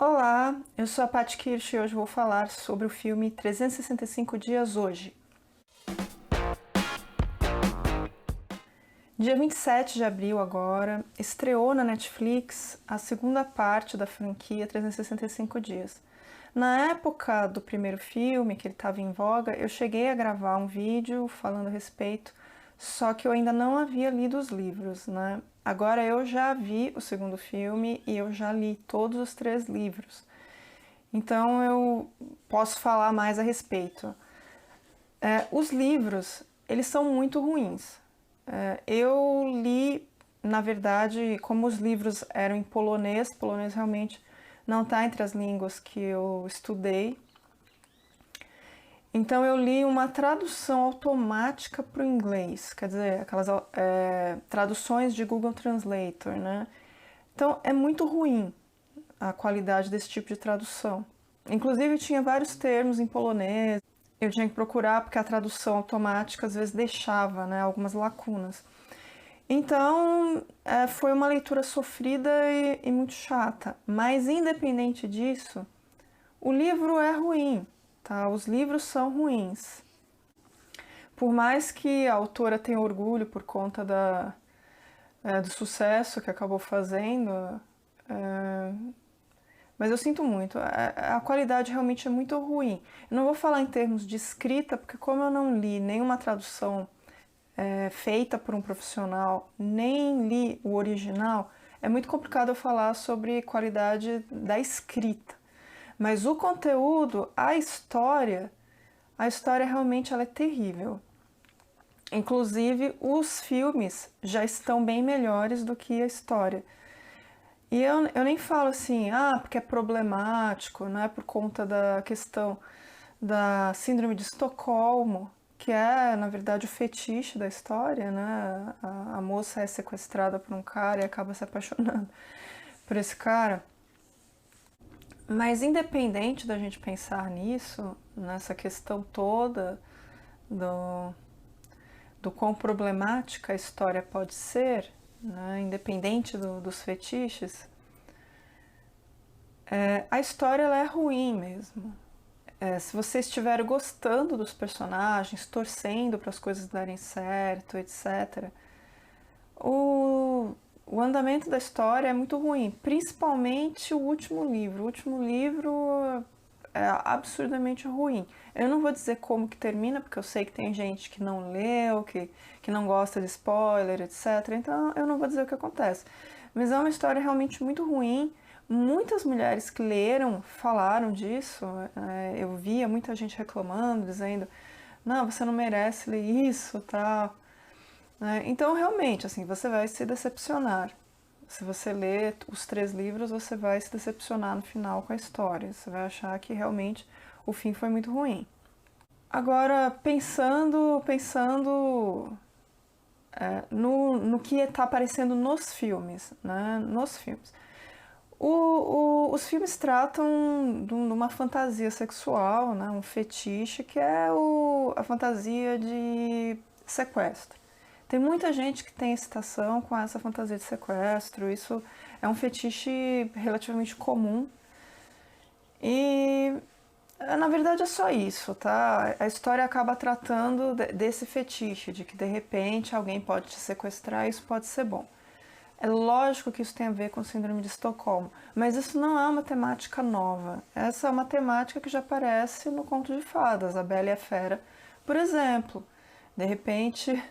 Olá, eu sou a Paty Kirsch e hoje vou falar sobre o filme 365 Dias Hoje. Dia 27 de abril agora, estreou na Netflix a segunda parte da franquia 365 Dias. Na época do primeiro filme, que ele estava em voga, eu cheguei a gravar um vídeo falando a respeito, só que eu ainda não havia lido os livros, né? Agora eu já vi o segundo filme e eu já li todos os 3 livros. Então eu posso falar mais a respeito. Os livros, eles são muito ruins. Eu li, na verdade, como os livros eram em polonês realmente não está entre as línguas que eu estudei. Então eu li uma tradução automática para o inglês, quer dizer, aquelas traduções de Google Translator, né? Então é muito ruim a qualidade desse tipo de tradução. Inclusive tinha vários termos em polonês, eu tinha que procurar porque a tradução automática às vezes deixava, né, algumas lacunas. Então foi uma leitura sofrida e muito chata, mas independente disso, o livro é ruim, tá? Os livros são ruins. Por mais que a autora tenha orgulho por conta do sucesso que acabou fazendo, mas eu sinto muito, a qualidade realmente é muito ruim. Eu não vou falar em termos de escrita, porque como eu não li nenhuma tradução feita por um profissional, nem li o original, é muito complicado eu falar sobre qualidade da escrita. Mas o conteúdo, a história realmente ela é terrível. Inclusive, os filmes já estão bem melhores do que a história. E eu nem falo assim, porque é problemático, né, por conta da questão da síndrome de Estocolmo, que é, na verdade, o fetiche da história, né? A moça é sequestrada por um cara e acaba se apaixonando por esse cara. Mas independente da gente pensar nisso, nessa questão toda do quão problemática a história pode ser, né, independente dos fetiches, a história ela é ruim mesmo. Se você estiver gostando dos personagens, torcendo para as coisas darem certo, etc., o andamento da história é muito ruim, principalmente o último livro. O último livro é absurdamente ruim. Eu não vou dizer como que termina, porque eu sei que tem gente que não leu, que não gosta de spoiler, etc. Então eu não vou dizer o que acontece. Mas é uma história realmente muito ruim. Muitas mulheres que leram falaram disso. Eu via muita gente reclamando, dizendo: não, você não merece ler isso, tal. Então realmente, assim, você vai se decepcionar. Se você ler os 3 livros, você vai se decepcionar no final com a história. Você vai achar que realmente o fim foi muito ruim. Agora, pensando no que está aparecendo nos filmes, né? Nos filmes. Os filmes tratam de uma fantasia sexual, né? Um fetiche, que é a fantasia de sequestro. Tem muita gente que tem excitação com essa fantasia de sequestro, isso é um fetiche relativamente comum. E na verdade é só isso, tá? A história acaba tratando desse fetiche, de que de repente alguém pode te sequestrar e isso pode ser bom. É lógico que isso tem a ver com síndrome de Estocolmo, mas isso não é uma temática nova. Essa é uma temática que já aparece no Conto de Fadas, A Bela e a Fera, por exemplo. De repente,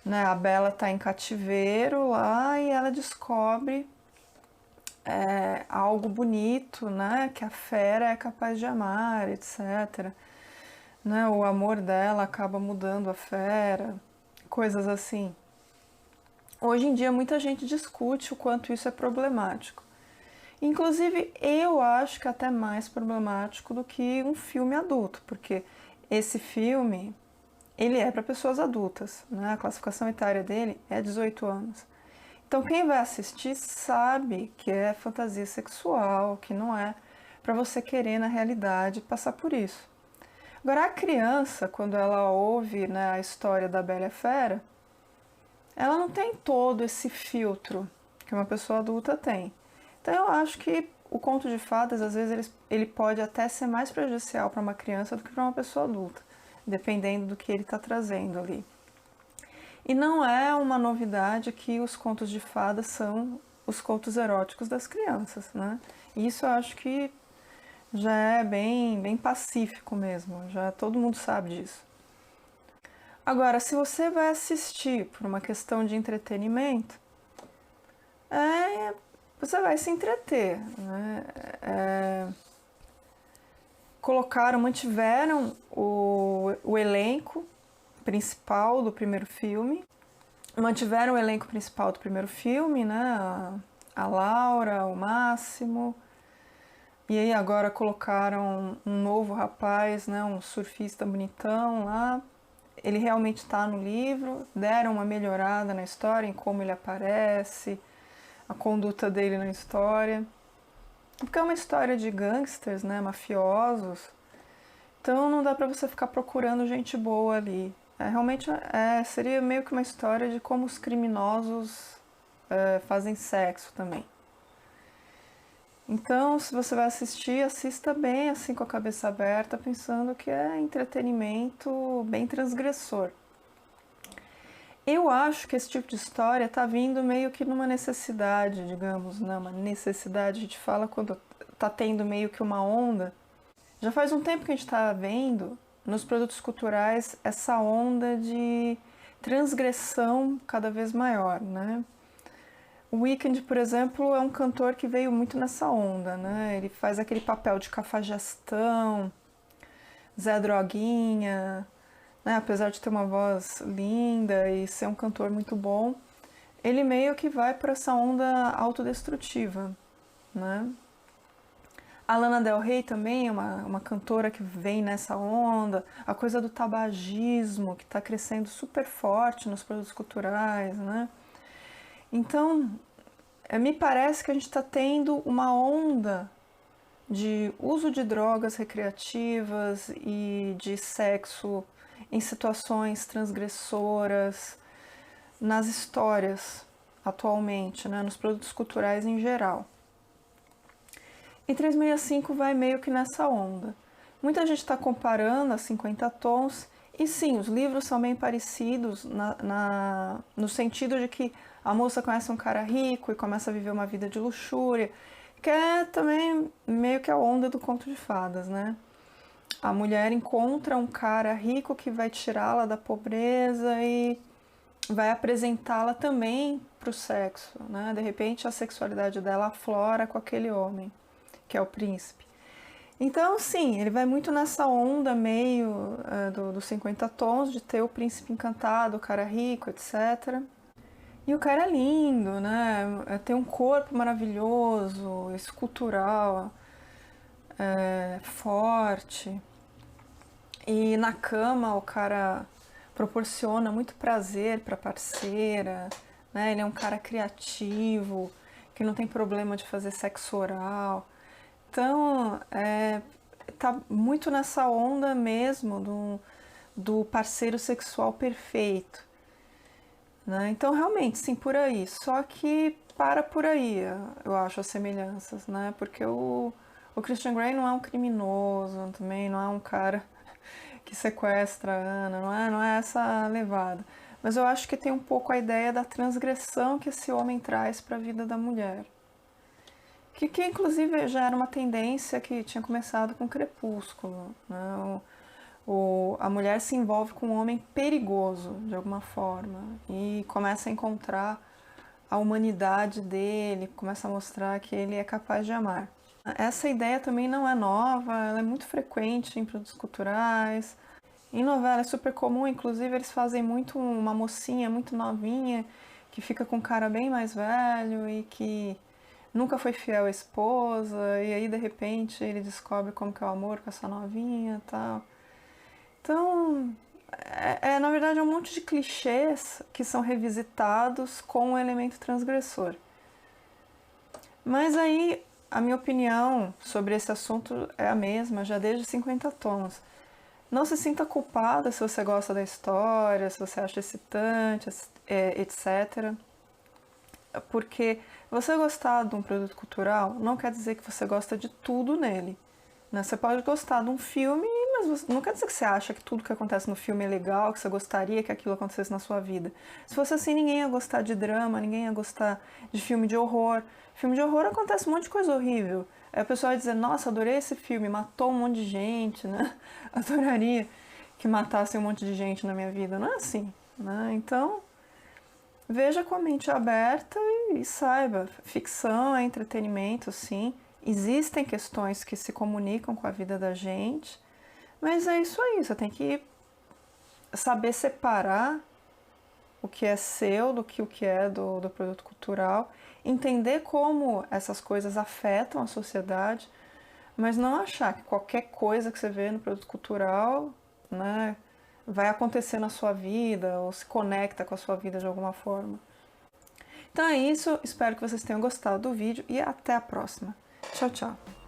né, a Bela está em cativeiro lá e ela descobre algo bonito, né, que a fera é capaz de amar, etc. Né, o amor dela acaba mudando a fera, coisas assim. Hoje em dia muita gente discute o quanto isso é problemático. Inclusive eu acho que é até mais problemático do que um filme adulto, porque esse filme ele é para pessoas adultas, né? A classificação etária dele é 18 anos. Então quem vai assistir sabe que é fantasia sexual, que não é para você querer na realidade passar por isso. Agora a criança, quando ela ouve, né, a história da Bela e a Fera, ela não tem todo esse filtro que uma pessoa adulta tem. Então eu acho que o conto de fadas, às vezes, ele pode até ser mais prejudicial para uma criança do que para uma pessoa adulta, dependendo do que ele está trazendo ali. E não é uma novidade que os contos de fadas são os contos eróticos das crianças, né? E isso eu acho que já é bem pacífico mesmo, já todo mundo sabe disso. Agora, se você vai assistir por uma questão de entretenimento, você vai se entreter, né? Mantiveram o elenco principal do primeiro filme, mantiveram o elenco principal do primeiro filme, né? A Laura, o Máximo, e aí agora colocaram um novo rapaz, né? Um surfista bonitão lá. Ele realmente está no livro, deram uma melhorada na história, em como ele aparece, a conduta dele na história. Porque é uma história de gangsters, né, mafiosos, então não dá pra você ficar procurando gente boa ali. Seria meio que uma história de como os criminosos fazem sexo também. Então, se você vai assistir, assista bem, assim, com a cabeça aberta, pensando que é entretenimento bem transgressor. Eu acho que esse tipo de história tá vindo meio que numa necessidade, digamos, né? Uma necessidade, a gente fala quando tá tendo meio que uma onda. Já faz um tempo que a gente tá vendo nos produtos culturais essa onda de transgressão cada vez maior, né? O Weeknd, por exemplo, é um cantor que veio muito nessa onda, né? Ele faz aquele papel de cafajestão, Zé Droguinha, né? Apesar de ter uma voz linda e ser um cantor muito bom, ele meio que vai para essa onda autodestrutiva, né? A Lana Del Rey também é uma cantora que vem nessa onda, a coisa do tabagismo, que está crescendo super forte nos produtos culturais, né? Então, me parece que a gente está tendo uma onda de uso de drogas recreativas e de sexo em situações transgressoras nas histórias atualmente, né, nos produtos culturais em geral. E 365 vai meio que nessa onda. Muita gente está comparando a 50 Tons, e sim, os livros são bem parecidos no sentido de que a moça conhece um cara rico e começa a viver uma vida de luxúria, que é também meio que a onda do conto de fadas, né? A mulher encontra um cara rico que vai tirá-la da pobreza e vai apresentá-la também para o sexo, né? De repente a sexualidade dela aflora com aquele homem, que é o príncipe. Então, sim, ele vai muito nessa onda meio dos 50 Tons, de ter o príncipe encantado, o cara rico, etc. E o cara é lindo, né? Tem um corpo maravilhoso, escultural, forte. E na cama o cara proporciona muito prazer para a parceira, né? Ele é um cara criativo, que não tem problema de fazer sexo oral. Então, tá muito nessa onda mesmo do parceiro sexual perfeito, né? Então, realmente, sim, por aí. Só que para por aí, eu acho, as semelhanças, né? Porque o Christian Grey não é um criminoso, também não é um cara que sequestra a Ana, não é essa levada. Mas eu acho que tem um pouco a ideia da transgressão que esse homem traz para a vida da mulher. Que inclusive já era uma tendência que tinha começado com Crepúsculo, né? A mulher se envolve com um homem perigoso, de alguma forma, e começa a encontrar a humanidade dele, começa a mostrar que ele é capaz de amar. Essa ideia também não é nova, ela é muito frequente em produtos culturais. Em novela é super comum, inclusive eles fazem muito uma mocinha muito novinha, que fica com um cara bem mais velho e que nunca foi fiel à esposa, e aí de repente ele descobre como que é o amor com essa novinha e tal. Então, na verdade é um monte de clichês que são revisitados com o elemento transgressor. Mas aí a minha opinião sobre esse assunto é a mesma, já desde 50 Tons. Não se sinta culpada se você gosta da história, se você acha excitante, etc. Porque você gostar de um produto cultural não quer dizer que você gosta de tudo nele. Né? Você pode gostar de um filme, mas não quer dizer que você acha que tudo que acontece no filme é legal, que você gostaria que aquilo acontecesse na sua vida. Se fosse assim, ninguém ia gostar de drama, ninguém ia gostar de filme de horror. Filme de horror acontece um monte de coisa horrível. Aí a pessoa vai dizer, nossa, adorei esse filme, matou um monte de gente, né? Adoraria que matasse um monte de gente na minha vida. Não é assim, né? Então, veja com a mente aberta e saiba, ficção é entretenimento, sim. Existem questões que se comunicam com a vida da gente, mas é isso aí, você tem que saber separar o que é seu do que o que é do produto cultural, entender como essas coisas afetam a sociedade, mas não achar que qualquer coisa que você vê no produto cultural, né, vai acontecer na sua vida ou se conecta com a sua vida de alguma forma. Então é isso, espero que vocês tenham gostado do vídeo e até a próxima. Tchau, tchau!